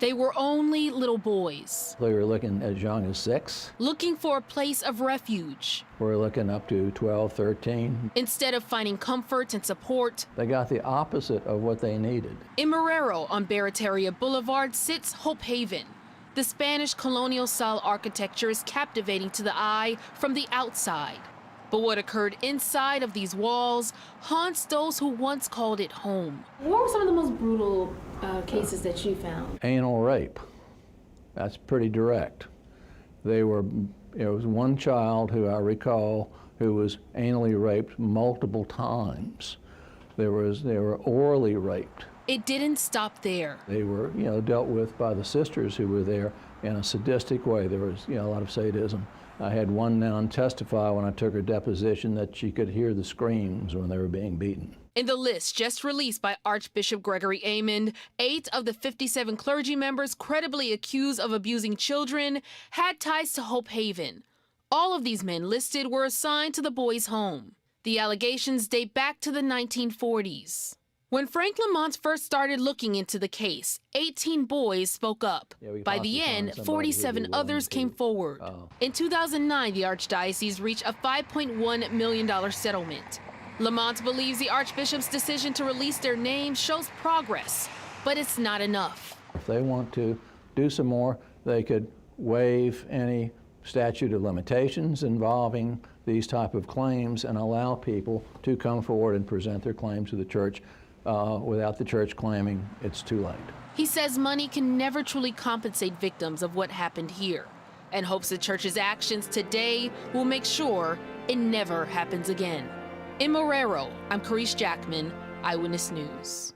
They were only little boys. They were looking as young as 6. Looking for a place of refuge. We're looking up to 12, 13. Instead of finding comfort and support, They got the opposite of what they needed. in Marrero on Barataria Boulevard sits Hope Haven. The Spanish colonial-style architecture is captivating to the eye from the outside. But what occurred inside of these walls haunts those who once called it home. What were some of the most brutal cases that you found? Anal rape. That's pretty direct. There was one child who I recall who was anally raped multiple times. They were orally raped. It didn't stop there. They were, dealt with by the sisters who were there in a sadistic way. There was, a lot of sadism. I had one nun testify when I took her deposition that she could hear the screams when they were being beaten. In the list just released by Archbishop Gregory Amond, 8 of the 57 clergy members credibly accused of abusing children had ties to Hope Haven. All of these men listed were assigned to the boys' home. The allegations date back to the 1940s. When Frank Lamont first started looking into the case, 18 boys spoke up. By the end, 47 others came forward. In 2009, the Archdiocese reached a $5.1 million settlement. Lamont believes the Archbishop's decision to release their names shows progress, but it's not enough. If they want to do some more, they could waive any statute of limitations involving these type of claims and allow people to come forward and present their claims to the church without the church claiming it's too late. He says money can never truly compensate victims of what happened here and hopes the church's actions today will make sure it never happens again. In Marrero, I'm Carice Jackman, Eyewitness News.